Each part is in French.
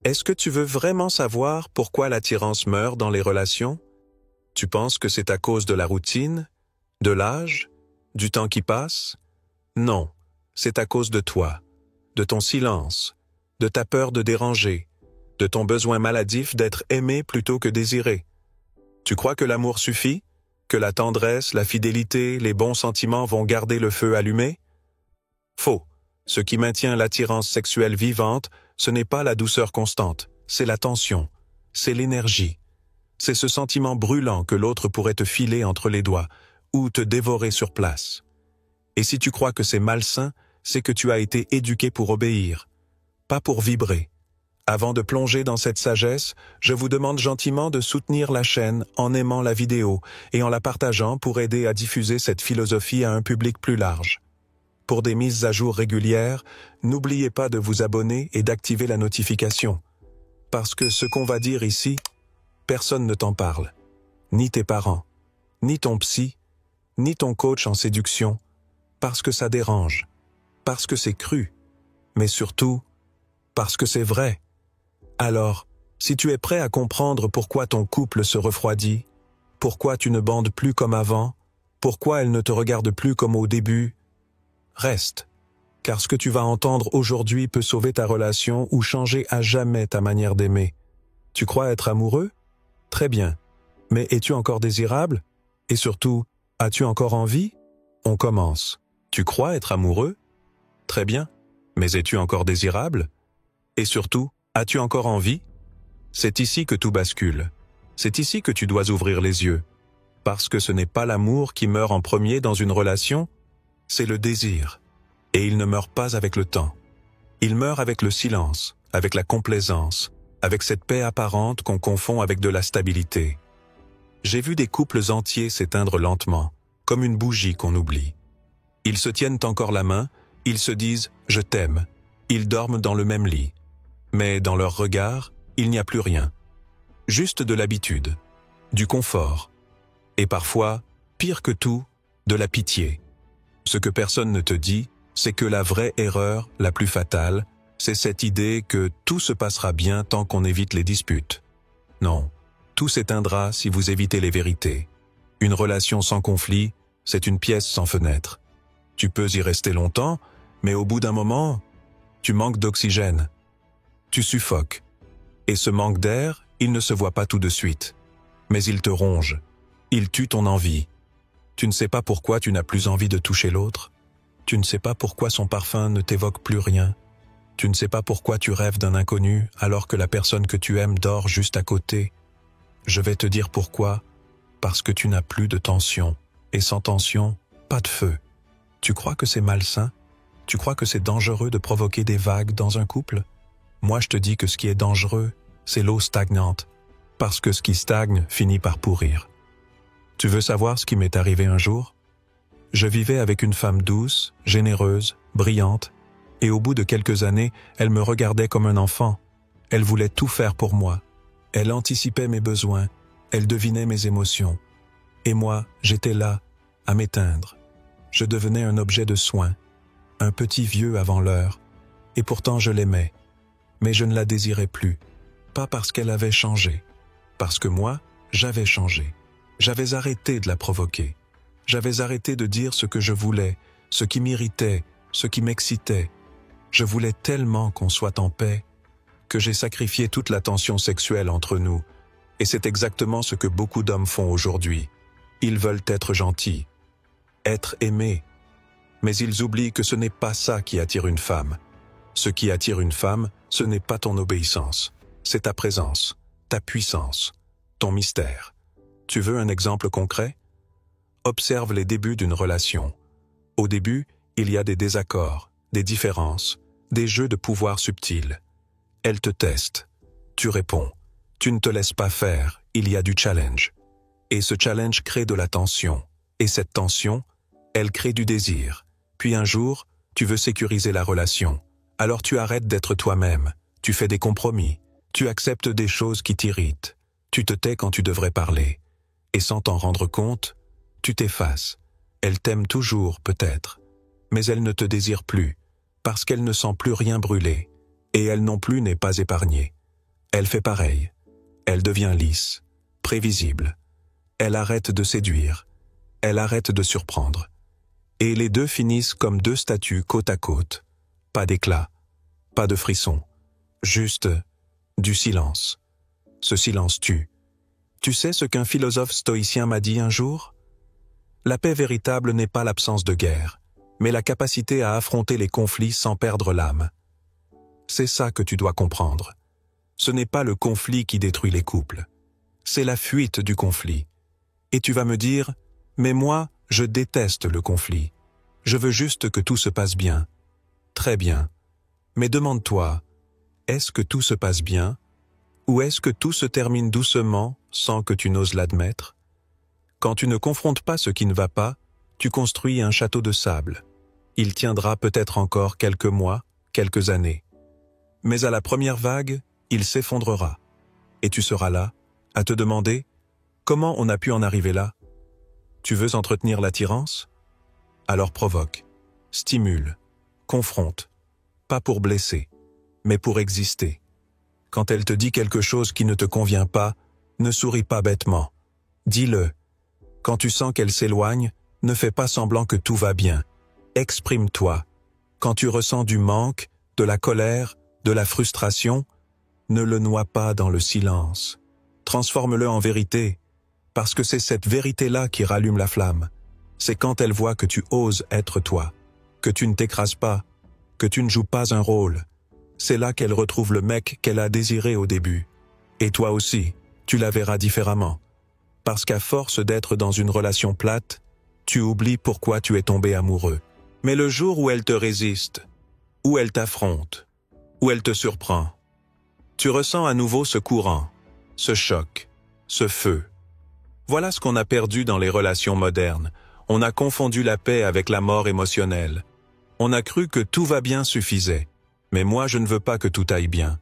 Est-ce que tu veux vraiment savoir pourquoi l'attirance meurt dans les relations? Tu penses que c'est à cause de la routine, de l'âge, du temps qui passe? Non, c'est à cause de toi, de ton silence, de ta peur de déranger, de ton besoin maladif d'être aimé plutôt que désiré. Tu crois que l'amour suffit? Que la tendresse, la fidélité, les bons sentiments vont garder le feu allumé? Faux. Ce qui maintient l'attirance sexuelle vivante, ce n'est pas la douceur constante, c'est la tension, c'est l'énergie. C'est ce sentiment brûlant que l'autre pourrait te filer entre les doigts ou te dévorer sur place. Et si tu crois que c'est malsain, c'est que tu as été éduqué pour obéir, pas pour vibrer. Avant de plonger dans cette sagesse, je vous demande gentiment de soutenir la chaîne en aimant la vidéo et en la partageant pour aider à diffuser cette philosophie à un public plus large. Pour des mises à jour régulières, n'oubliez pas de vous abonner et d'activer la notification. Parce que ce qu'on va dire ici, personne ne t'en parle. Ni tes parents, ni ton psy, ni ton coach en séduction. Parce que ça dérange. Parce que c'est cru. Mais surtout, parce que c'est vrai. Alors, si tu es prêt à comprendre pourquoi ton couple se refroidit, pourquoi tu ne bandes plus comme avant, pourquoi elle ne te regarde plus comme au début, reste, car ce que tu vas entendre aujourd'hui peut sauver ta relation ou changer à jamais ta manière d'aimer. Tu crois être amoureux? Très bien. Mais es-tu encore désirable? Et surtout, as-tu encore envie? On commence. Tu crois être amoureux? Très bien. Mais es-tu encore désirable? Et surtout, as-tu encore envie? C'est ici que tout bascule. C'est ici que tu dois ouvrir les yeux. Parce que ce n'est pas l'amour qui meurt en premier dans une relation, c'est le désir. Et il ne meurt pas avec le temps. Il meurt avec le silence, avec la complaisance, avec cette paix apparente qu'on confond avec de la stabilité. J'ai vu des couples entiers s'éteindre lentement, comme une bougie qu'on oublie. Ils se tiennent encore la main, ils se disent « je t'aime ». Ils dorment dans le même lit. Mais dans leur regard, il n'y a plus rien. Juste de l'habitude, du confort. Et parfois, pire que tout, de la pitié. Ce que personne ne te dit, c'est que la vraie erreur, la plus fatale, c'est cette idée que tout se passera bien tant qu'on évite les disputes. Non, tout s'éteindra si vous évitez les vérités. Une relation sans conflit, c'est une pièce sans fenêtre. Tu peux y rester longtemps, mais au bout d'un moment, tu manques d'oxygène. Tu suffoques. Et ce manque d'air, il ne se voit pas tout de suite. Mais il te ronge. Il tue ton envie. Tu ne sais pas pourquoi tu n'as plus envie de toucher l'autre. Tu ne sais pas pourquoi son parfum ne t'évoque plus rien. Tu ne sais pas pourquoi tu rêves d'un inconnu alors que la personne que tu aimes dort juste à côté. Je vais te dire pourquoi. Parce que tu n'as plus de tension. Et sans tension, pas de feu. Tu crois que c'est malsain? Tu crois que c'est dangereux de provoquer des vagues dans un couple? Moi, je te dis que ce qui est dangereux, c'est l'eau stagnante. Parce que ce qui stagne finit par pourrir. Tu veux savoir ce qui m'est arrivé un jour? Je vivais avec une femme douce, généreuse, brillante, et au bout de quelques années, elle me regardait comme un enfant. Elle voulait tout faire pour moi. Elle anticipait mes besoins, elle devinait mes émotions. Et moi, j'étais là, à m'éteindre. Je devenais un objet de soin, un petit vieux avant l'heure, et pourtant je l'aimais. Mais je ne la désirais plus, pas parce qu'elle avait changé, parce que moi, j'avais changé. J'avais arrêté de la provoquer. J'avais arrêté de dire ce que je voulais, ce qui m'irritait, ce qui m'excitait. Je voulais tellement qu'on soit en paix que j'ai sacrifié toute la tension sexuelle entre nous. Et c'est exactement ce que beaucoup d'hommes font aujourd'hui. Ils veulent être gentils, être aimés. Mais ils oublient que ce n'est pas ça qui attire une femme. Ce qui attire une femme, ce n'est pas ton obéissance. C'est ta présence, ta puissance, ton mystère. Tu veux un exemple concret? Observe les débuts d'une relation. Au début, il y a des désaccords, des différences, des jeux de pouvoir subtils. Elle te teste. Tu réponds. Tu ne te laisses pas faire, il y a du challenge. Et ce challenge crée de la tension. Et cette tension, elle crée du désir. Puis un jour, tu veux sécuriser la relation. Alors tu arrêtes d'être toi-même. Tu fais des compromis. Tu acceptes des choses qui t'irritent. Tu te tais quand tu devrais parler. Et sans t'en rendre compte, tu t'effaces. Elle t'aime toujours, peut-être. Mais elle ne te désire plus, parce qu'elle ne sent plus rien brûler. Et elle non plus n'est pas épargnée. Elle fait pareil. Elle devient lisse, prévisible. Elle arrête de séduire. Elle arrête de surprendre. Et les deux finissent comme deux statues côte à côte. Pas d'éclat, pas de frisson. Juste du silence. Ce silence tue. Tu sais ce qu'un philosophe stoïcien m'a dit un jour? La paix véritable n'est pas l'absence de guerre, mais la capacité à affronter les conflits sans perdre l'âme. C'est ça que tu dois comprendre. Ce n'est pas le conflit qui détruit les couples. C'est la fuite du conflit. Et tu vas me dire, mais moi, je déteste le conflit. Je veux juste que tout se passe bien. Très bien. Mais demande-toi, est-ce que tout se passe bien? Ou est-ce que tout se termine doucement sans que tu n'oses l'admettre? Quand tu ne confrontes pas ce qui ne va pas, tu construis un château de sable. Il tiendra peut-être encore quelques mois, quelques années. Mais à la première vague, il s'effondrera. Et tu seras là, à te demander, comment on a pu en arriver là? Tu veux entretenir l'attirance? Alors provoque, stimule, confronte, pas pour blesser, mais pour exister. Quand elle te dit quelque chose qui ne te convient pas, ne souris pas bêtement. Dis-le. Quand tu sens qu'elle s'éloigne, ne fais pas semblant que tout va bien. Exprime-toi. Quand tu ressens du manque, de la colère, de la frustration, ne le noie pas dans le silence. Transforme-le en vérité, parce que c'est cette vérité-là qui rallume la flamme. C'est quand elle voit que tu oses être toi, que tu ne t'écrases pas, que tu ne joues pas un rôle. C'est là qu'elle retrouve le mec qu'elle a désiré au début. Et toi aussi, tu la verras différemment. Parce qu'à force d'être dans une relation plate, tu oublies pourquoi tu es tombé amoureux. Mais le jour où elle te résiste, où elle t'affronte, où elle te surprend, tu ressens à nouveau ce courant, ce choc, ce feu. Voilà ce qu'on a perdu dans les relations modernes. On a confondu la paix avec la mort émotionnelle. On a cru que tout va bien suffisait. Mais moi, je ne veux pas que tout aille bien.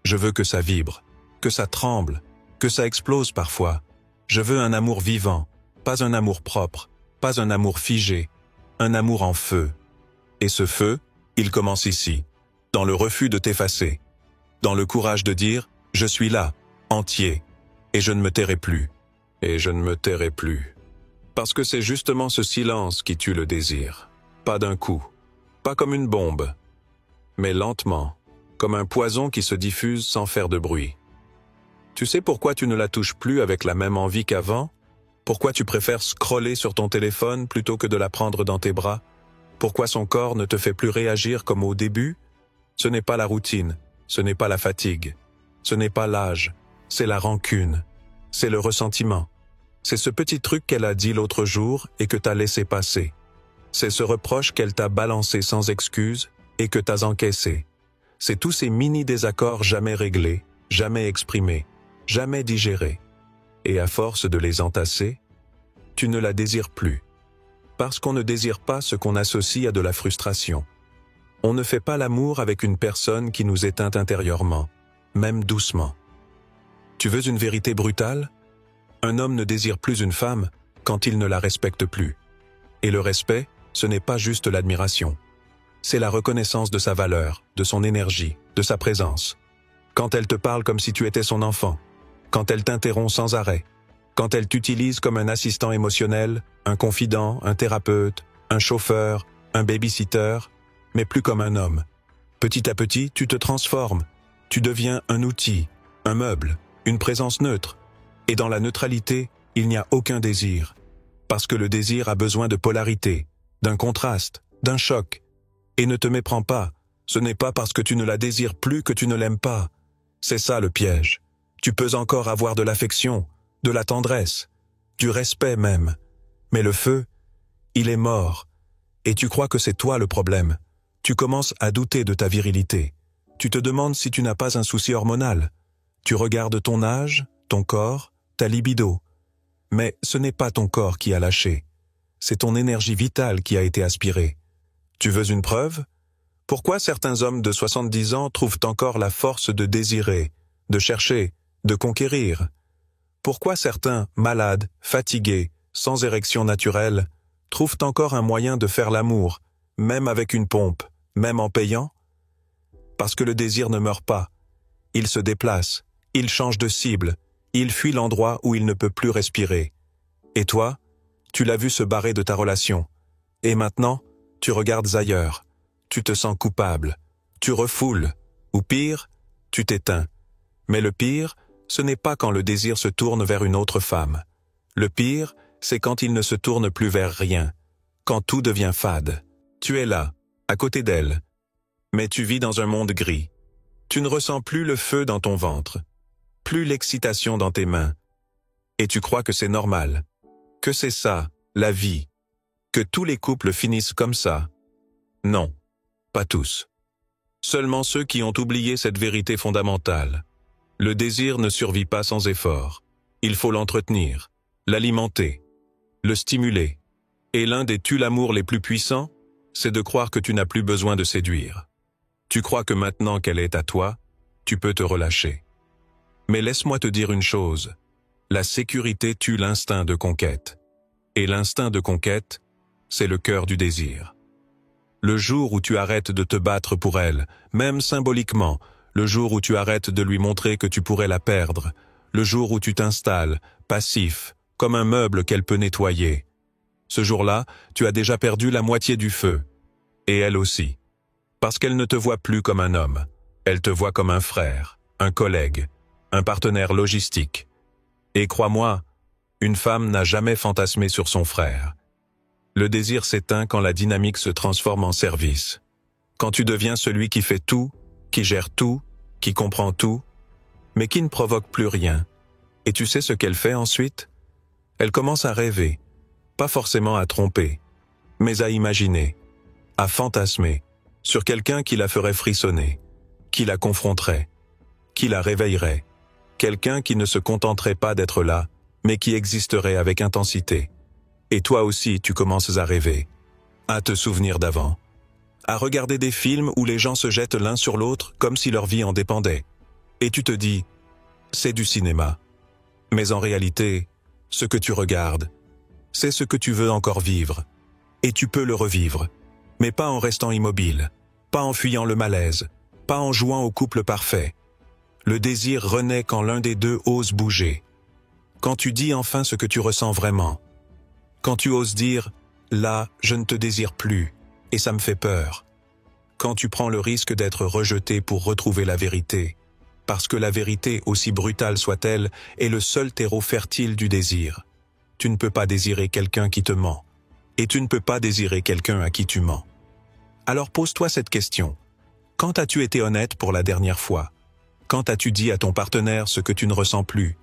Je veux que ça vibre, que ça tremble, que ça explose parfois. Je veux un amour vivant, pas un amour propre, pas un amour figé, un amour en feu. Et ce feu, il commence ici, dans le refus de t'effacer, dans le courage de dire « je suis là, entier, et je ne me tairai plus, et je ne me tairai plus ». Parce que c'est justement ce silence qui tue le désir, pas d'un coup, pas comme une bombe, mais lentement, comme un poison qui se diffuse sans faire de bruit. Tu sais pourquoi tu ne la touches plus avec la même envie qu'avant? Pourquoi tu préfères scroller sur ton téléphone plutôt que de la prendre dans tes bras? Pourquoi son corps ne te fait plus réagir comme au début? Ce n'est pas la routine, ce n'est pas la fatigue, ce n'est pas l'âge, c'est la rancune, c'est le ressentiment. C'est ce petit truc qu'elle a dit l'autre jour et que t'as laissé passer. C'est ce reproche qu'elle t'a balancé sans excuse et que t'as encaissé. C'est tous ces mini-désaccords jamais réglés, jamais exprimés, jamais digérés. Et à force de les entasser, tu ne la désires plus. Parce qu'on ne désire pas ce qu'on associe à de la frustration. On ne fait pas l'amour avec une personne qui nous éteint intérieurement, même doucement. Tu veux une vérité brutale? Un homme ne désire plus une femme quand il ne la respecte plus. Et le respect, ce n'est pas juste l'admiration. C'est la reconnaissance de sa valeur, de son énergie, de sa présence. Quand elle te parle comme si tu étais son enfant, quand elle t'interrompt sans arrêt, quand elle t'utilise comme un assistant émotionnel, un confident, un thérapeute, un chauffeur, un baby-sitter, mais plus comme un homme. Petit à petit, tu te transformes. Tu deviens un outil, un meuble, une présence neutre. Et dans la neutralité, il n'y a aucun désir. Parce que le désir a besoin de polarité, d'un contraste, d'un choc. Et ne te méprends pas, ce n'est pas parce que tu ne la désires plus que tu ne l'aimes pas. C'est ça le piège. Tu peux encore avoir de l'affection, de la tendresse, du respect même. Mais le feu, il est mort. Et tu crois que c'est toi le problème. Tu commences à douter de ta virilité. Tu te demandes si tu n'as pas un souci hormonal. Tu regardes ton âge, ton corps, ta libido. Mais ce n'est pas ton corps qui a lâché. C'est ton énergie vitale qui a été aspirée. Tu veux une preuve? Pourquoi certains hommes de 70 ans trouvent encore la force de désirer, de chercher, de conquérir? Pourquoi certains, malades, fatigués, sans érection naturelle, trouvent encore un moyen de faire l'amour, même avec une pompe, même en payant? Parce que le désir ne meurt pas. Il se déplace, Il change de cible, il fuit l'endroit où il ne peut plus respirer. Et toi, tu l'as vu se barrer de ta relation. Et maintenant, tu regardes ailleurs. Tu te sens coupable. Tu refoules. Ou pire, tu t'éteins. Mais le pire, ce n'est pas quand le désir se tourne vers une autre femme. Le pire, c'est quand il ne se tourne plus vers rien. Quand tout devient fade. Tu es là, à côté d'elle. Mais tu vis dans un monde gris. Tu ne ressens plus le feu dans ton ventre. Plus l'excitation dans tes mains. Et tu crois que c'est normal. Que c'est ça, la vie. Que tous les couples finissent comme ça. Non, pas tous. Seulement ceux qui ont oublié cette vérité fondamentale. Le désir ne survit pas sans effort. Il faut l'entretenir, l'alimenter, le stimuler. Et l'un des tue-l'amour les plus puissants, c'est de croire que tu n'as plus besoin de séduire. Tu crois que maintenant qu'elle est à toi, tu peux te relâcher. Mais laisse-moi te dire une chose. La sécurité tue l'instinct de conquête. Et l'instinct de conquête, c'est le cœur du désir. Le jour où tu arrêtes de te battre pour elle, même symboliquement, le jour où tu arrêtes de lui montrer que tu pourrais la perdre, le jour où tu t'installes, passif, comme un meuble qu'elle peut nettoyer. Ce jour-là, tu as déjà perdu la moitié du feu. Et elle aussi. Parce qu'elle ne te voit plus comme un homme. Elle te voit comme un frère, un collègue, un partenaire logistique. Et crois-moi, une femme n'a jamais fantasmé sur son frère. Le désir s'éteint quand la dynamique se transforme en service. Quand tu deviens celui qui fait tout, qui gère tout, qui comprend tout, mais qui ne provoque plus rien. Et tu sais ce qu'elle fait ensuite? Elle commence à rêver, pas forcément à tromper, mais à imaginer, à fantasmer, sur quelqu'un qui la ferait frissonner, qui la confronterait, qui la réveillerait, quelqu'un qui ne se contenterait pas d'être là, mais qui existerait avec intensité. Et toi aussi, tu commences à rêver, à te souvenir d'avant, à regarder des films où les gens se jettent l'un sur l'autre comme si leur vie en dépendait. Et tu te dis, c'est du cinéma. Mais en réalité, ce que tu regardes, c'est ce que tu veux encore vivre. Et tu peux le revivre, mais pas en restant immobile, pas en fuyant le malaise, pas en jouant au couple parfait. Le désir renaît quand l'un des deux ose bouger. Quand tu dis enfin ce que tu ressens vraiment. Quand tu oses dire « là, je ne te désire plus, et ça me fait peur ». Quand tu prends le risque d'être rejeté pour retrouver la vérité, parce que la vérité, aussi brutale soit-elle, est le seul terreau fertile du désir. Tu ne peux pas désirer quelqu'un qui te ment, et tu ne peux pas désirer quelqu'un à qui tu mens. Alors pose-toi cette question. Quand as-tu été honnête pour la dernière fois? Quand as-tu dit à ton partenaire ce que tu ne ressens plus,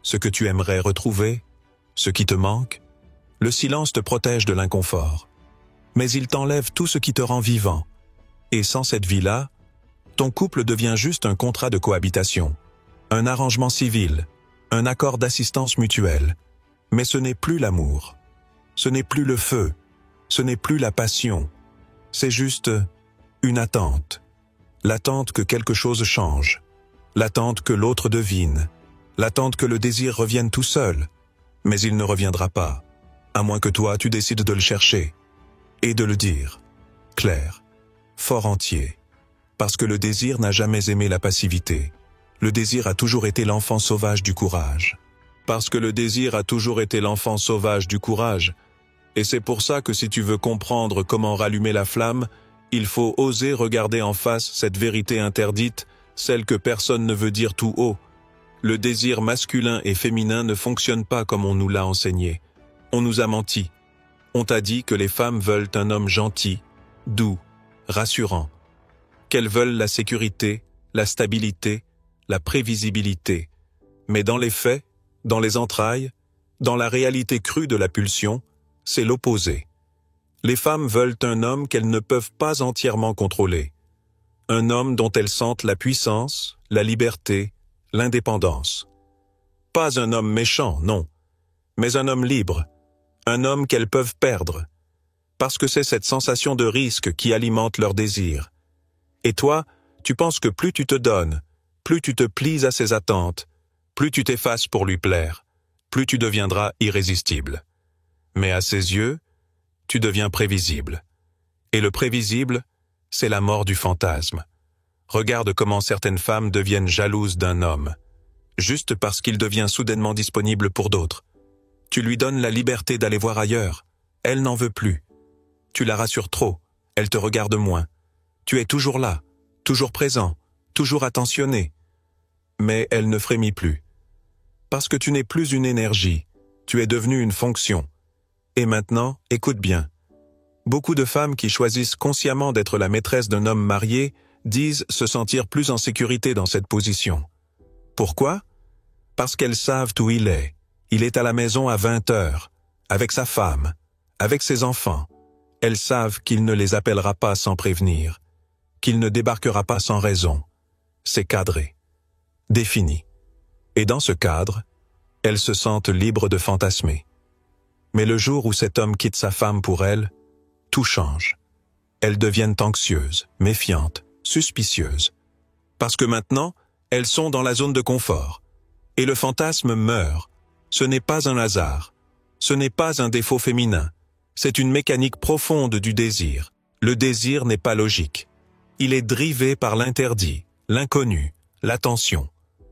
ce que tu aimerais retrouver, ce qui te manque? Le silence te protège de l'inconfort, mais il t'enlève tout ce qui te rend vivant. Et sans cette vie-là, ton couple devient juste un contrat de cohabitation, un arrangement civil, un accord d'assistance mutuelle. Mais ce n'est plus l'amour, ce n'est plus le feu, ce n'est plus la passion, c'est juste une attente. L'attente que quelque chose change, l'attente que l'autre devine, l'attente que le désir revienne tout seul, mais il ne reviendra pas. À moins que toi, tu décides de le chercher et de le dire, clair, fort entier. Parce que le désir n'a jamais aimé la passivité. Le désir a toujours été l'enfant sauvage du courage. Parce que le désir a toujours été l'enfant sauvage du courage. Et c'est pour ça que si tu veux comprendre comment rallumer la flamme, il faut oser regarder en face cette vérité interdite, celle que personne ne veut dire tout haut. Le désir masculin et féminin ne fonctionne pas comme on nous l'a enseigné. On nous a menti. On t'a dit que les femmes veulent un homme gentil, doux, rassurant. Qu'elles veulent la sécurité, la stabilité, la prévisibilité. Mais dans les faits, dans les entrailles, dans la réalité crue de la pulsion, c'est l'opposé. Les femmes veulent un homme qu'elles ne peuvent pas entièrement contrôler. Un homme dont elles sentent la puissance, la liberté, l'indépendance. Pas un homme méchant, non, mais un homme libre. Un homme qu'elles peuvent perdre, parce que c'est cette sensation de risque qui alimente leur désir. Et toi, tu penses que plus tu te donnes, plus tu te plies à ses attentes, plus tu t'effaces pour lui plaire, plus tu deviendras irrésistible. Mais à ses yeux, tu deviens prévisible. Et le prévisible, c'est la mort du fantasme. Regarde comment certaines femmes deviennent jalouses d'un homme. juste parce qu'il devient soudainement disponible pour d'autres. Tu lui donnes la liberté d'aller voir ailleurs. Elle n'en veut plus. Tu la rassures trop. Elle te regarde moins. Tu es toujours là, toujours présent, toujours attentionné. Mais elle ne frémit plus. Parce que tu n'es plus une énergie. Tu es devenu une fonction. Et maintenant, écoute bien. Beaucoup de femmes qui choisissent consciemment d'être la maîtresse d'un homme marié disent se sentir plus en sécurité dans cette position. Pourquoi? Parce qu'elles savent où il est. Il est à la maison à 20 heures, avec sa femme, avec ses enfants. Elles savent qu'il ne les appellera pas sans prévenir, qu'il ne débarquera pas sans raison. C'est cadré, défini. Et dans ce cadre, elles se sentent libres de fantasmer. Mais le jour où cet homme quitte sa femme pour elle, tout change. Elles deviennent anxieuses, méfiantes, suspicieuses. Parce que maintenant, elles sont dans la zone de confort. Et le fantasme meurt. Ce n'est pas un hasard. Ce n'est pas un défaut féminin. C'est une mécanique profonde du désir. Le désir n'est pas logique. Il est drivé par l'interdit, l'inconnu, l'attention.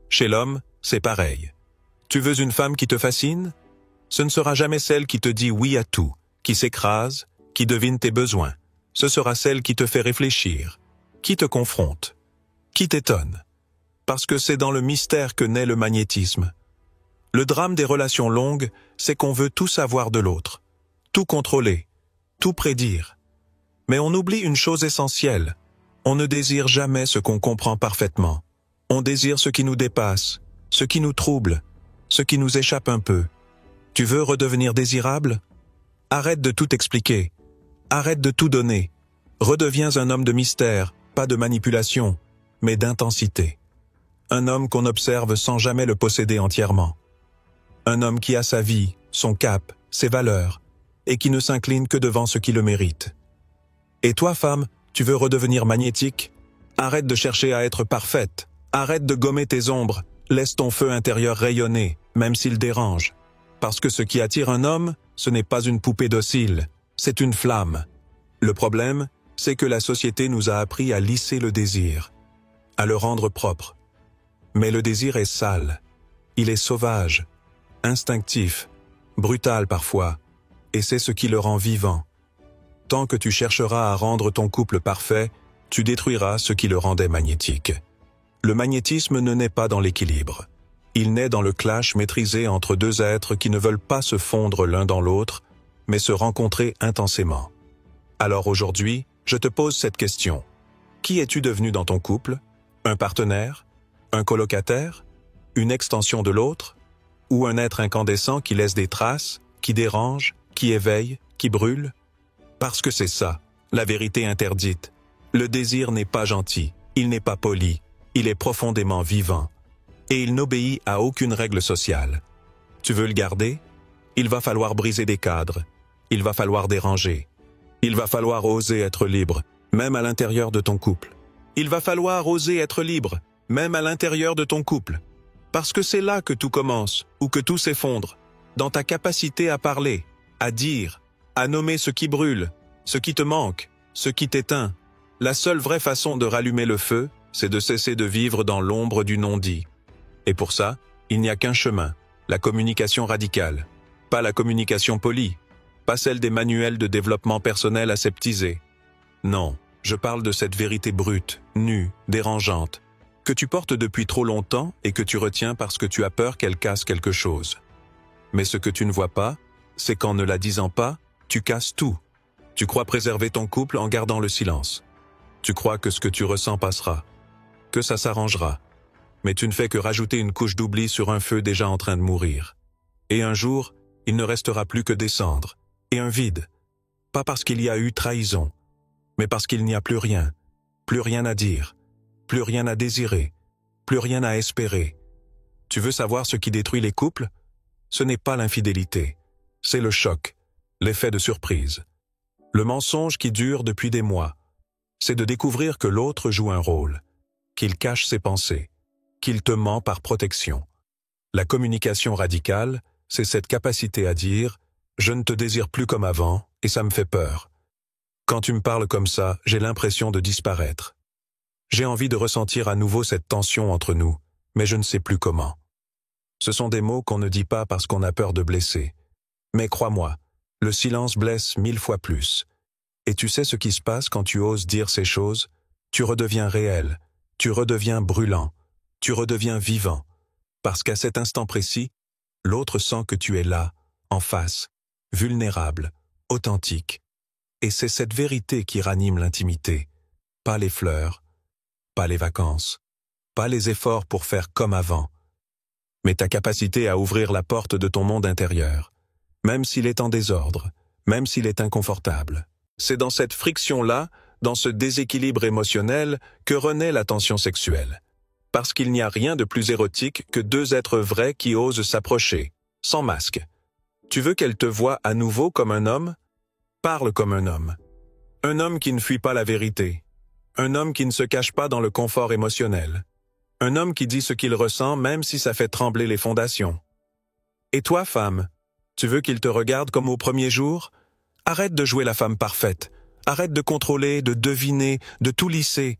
Chez l'homme, c'est pareil. Tu veux une femme qui te fascine? Ce ne sera jamais celle qui te dit oui à tout, qui s'écrase, qui devine tes besoins. Ce sera celle qui te fait réfléchir, qui te confronte, qui t'étonne. Parce que c'est dans le mystère que naît le magnétisme. Le drame des relations longues, c'est qu'on veut tout savoir de l'autre, tout contrôler, tout prédire. Mais on oublie une chose essentielle. On ne désire jamais ce qu'on comprend parfaitement. On désire ce qui nous dépasse, ce qui nous trouble, ce qui nous échappe un peu. Tu veux redevenir désirable? Arrête de tout expliquer. Arrête de tout donner. Redeviens un homme de mystère, pas de manipulation, mais d'intensité. Un homme qu'on observe sans jamais le posséder entièrement. Un homme qui a sa vie, son cap, ses valeurs, et qui ne s'incline que devant ce qui le mérite. Et toi, femme, tu veux redevenir magnétique? Arrête de chercher à être parfaite. Arrête de gommer tes ombres. Laisse ton feu intérieur rayonner, même s'il dérange. Parce que ce qui attire un homme, ce n'est pas une poupée docile, c'est une flamme. Le problème, c'est que la société nous a appris à lisser le désir, à le rendre propre. Mais le désir est sale, il est sauvage, instinctif, brutal parfois, et c'est ce qui le rend vivant. Tant que tu chercheras à rendre ton couple parfait, tu détruiras ce qui le rendait magnétique. Le magnétisme ne naît pas dans l'équilibre. Il naît dans le clash maîtrisé entre deux êtres qui ne veulent pas se fondre l'un dans l'autre, mais se rencontrer intensément. Alors aujourd'hui, je te pose cette question. Qui es-tu devenu dans ton couple? Un partenaire? Un colocataire? Une extension de l'autre? Ou un être incandescent qui laisse des traces, qui dérange, qui éveille, qui brûle? Parce que c'est ça, la vérité interdite. Le désir n'est pas gentil, il n'est pas poli, il est profondément vivant. Et il n'obéit à aucune règle sociale. Tu veux le garder? Il va falloir briser des cadres. Il va falloir déranger. Il va falloir oser être libre, même à l'intérieur de ton couple. Il va falloir oser être libre, même à l'intérieur de ton couple. Parce que c'est là que tout commence, ou que tout s'effondre. Dans ta capacité à parler, à dire, à nommer ce qui brûle, ce qui te manque, ce qui t'éteint. La seule vraie façon de rallumer le feu, c'est de cesser de vivre dans l'ombre du non-dit. Et pour ça, il n'y a qu'un chemin, la communication radicale. Pas la communication polie, pas celle des manuels de développement personnel aseptisés. Non, je parle de cette vérité brute, nue, dérangeante, que tu portes depuis trop longtemps et que tu retiens parce que tu as peur qu'elle casse quelque chose. Mais ce que tu ne vois pas, c'est qu'en ne la disant pas, tu casses tout. Tu crois préserver ton couple en gardant le silence. Tu crois que ce que tu ressens passera, que ça s'arrangera. Mais tu ne fais que rajouter une couche d'oubli sur un feu déjà en train de mourir. Et un jour, il ne restera plus que des cendres, et un vide. Pas parce qu'il y a eu trahison, mais parce qu'il n'y a plus rien à dire, plus rien à désirer, plus rien à espérer. Tu veux savoir ce qui détruit les couples? Ce n'est pas l'infidélité, c'est le choc, l'effet de surprise. Le mensonge qui dure depuis des mois, c'est de découvrir que l'autre joue un rôle, qu'il cache ses pensées, qu'il te ment par protection. La communication radicale, c'est cette capacité à dire « je ne te désire plus comme avant et ça me fait peur ». Quand tu me parles comme ça, j'ai l'impression de disparaître. J'ai envie de ressentir à nouveau cette tension entre nous, mais je ne sais plus comment. Ce sont des mots qu'on ne dit pas parce qu'on a peur de blesser. Mais crois-moi, le silence blesse 1000 fois plus. Et tu sais ce qui se passe quand tu oses dire ces choses? Tu redeviens réel, tu redeviens brûlant, tu redeviens vivant. Parce qu'à cet instant précis, l'autre sent que tu es là, en face, vulnérable, authentique. Et c'est cette vérité qui ranime l'intimité. Pas les fleurs, pas les vacances, pas les efforts pour faire comme avant, mais ta capacité à ouvrir la porte de ton monde intérieur, même s'il est en désordre, même s'il est inconfortable. C'est dans cette friction-là, dans ce déséquilibre émotionnel, que renaît la tension sexuelle. Parce qu'il n'y a rien de plus érotique que deux êtres vrais qui osent s'approcher, sans masque. Tu veux qu'elle te voie à nouveau comme un homme? Parle comme un homme. Un homme qui ne fuit pas la vérité. Un homme qui ne se cache pas dans le confort émotionnel. Un homme qui dit ce qu'il ressent même si ça fait trembler les fondations. Et toi, femme, tu veux qu'il te regarde comme au premier jour? Arrête de jouer la femme parfaite. Arrête de contrôler, de deviner, de tout lisser.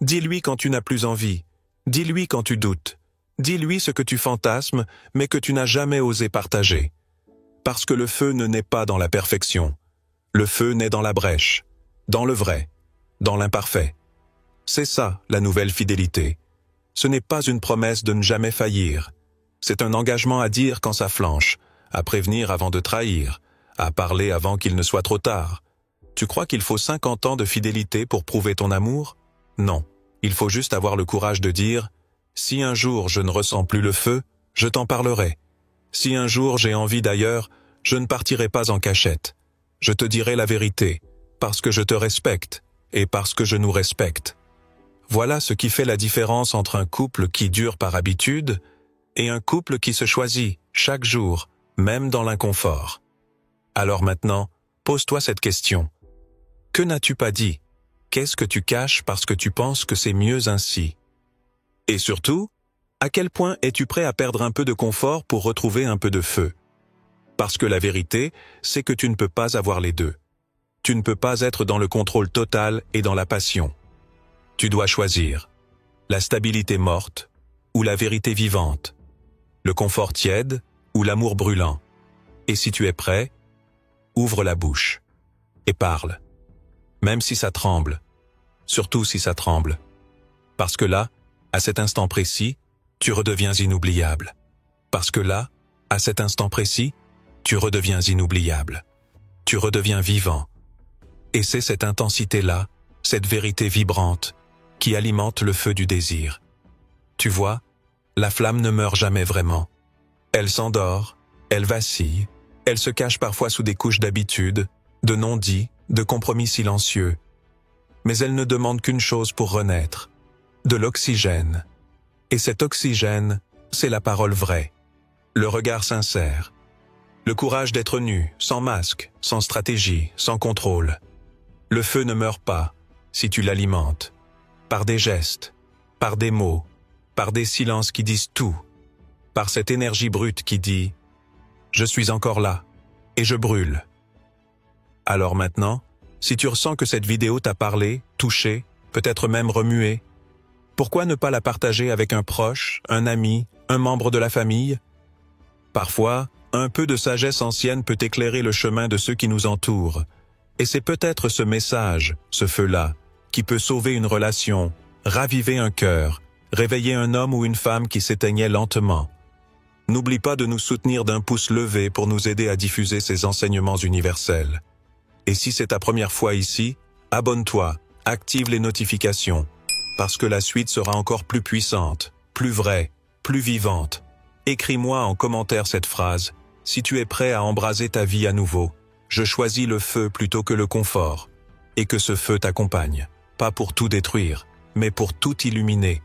Dis-lui quand tu n'as plus envie. Dis-lui quand tu doutes. Dis-lui ce que tu fantasmes, mais que tu n'as jamais osé partager. Parce que le feu ne naît pas dans la perfection. Le feu naît dans la brèche, dans le vrai, dans l'imparfait. C'est ça, la nouvelle fidélité. Ce n'est pas une promesse de ne jamais faillir. C'est un engagement à dire quand ça flanche, à prévenir avant de trahir, à parler avant qu'il ne soit trop tard. Tu crois qu'il faut 50 ans de fidélité pour prouver ton amour? Non, il faut juste avoir le courage de dire « Si un jour je ne ressens plus le feu, je t'en parlerai. Si un jour j'ai envie d'ailleurs, je ne partirai pas en cachette. Je te dirai la vérité, parce que je te respecte et parce que je nous respecte. » Voilà ce qui fait la différence entre un couple qui dure par habitude et un couple qui se choisit chaque jour, même dans l'inconfort. Alors maintenant, pose-toi cette question. Que n'as-tu pas dit? Qu'est-ce que tu caches parce que tu penses que c'est mieux ainsi? Et surtout, à quel point es-tu prêt à perdre un peu de confort pour retrouver un peu de feu? Parce que la vérité, c'est que tu ne peux pas avoir les deux. Tu ne peux pas être dans le contrôle total et dans la passion. Tu dois choisir la stabilité morte ou la vérité vivante, le confort tiède ou l'amour brûlant. Et si tu es prêt, ouvre la bouche et parle, même si ça tremble, surtout si ça tremble. Parce que là, à cet instant précis, tu redeviens inoubliable. Parce que là, à cet instant précis, tu redeviens inoubliable. Tu redeviens vivant. Et c'est cette intensité-là, cette vérité vibrante, qui alimente le feu du désir. Tu vois, la flamme ne meurt jamais vraiment. Elle s'endort, elle vacille, elle se cache parfois sous des couches d'habitude, de non-dits, de compromis silencieux. Mais elle ne demande qu'une chose pour renaître, de l'oxygène. Et cet oxygène, c'est la parole vraie, le regard sincère, le courage d'être nu, sans masque, sans stratégie, sans contrôle. Le feu ne meurt pas si tu l'alimentes, par des gestes, par des mots, par des silences qui disent tout, par cette énergie brute qui dit « Je suis encore là, et je brûle ». Alors maintenant, si tu ressens que cette vidéo t'a parlé, touché, peut-être même remué, pourquoi ne pas la partager avec un proche, un ami, un membre de la famille? Parfois, un peu de sagesse ancienne peut éclairer le chemin de ceux qui nous entourent. Et c'est peut-être ce message, ce feu-là, qui peut sauver une relation, raviver un cœur, réveiller un homme ou une femme qui s'éteignait lentement. N'oublie pas de nous soutenir d'un pouce levé pour nous aider à diffuser ces enseignements universels. Et si c'est ta première fois ici, abonne-toi, active les notifications, parce que la suite sera encore plus puissante, plus vraie, plus vivante. Écris-moi en commentaire cette phrase, si tu es prêt à embraser ta vie à nouveau. Je choisis le feu plutôt que le confort, et que ce feu t'accompagne, pas pour tout détruire, mais pour tout illuminer,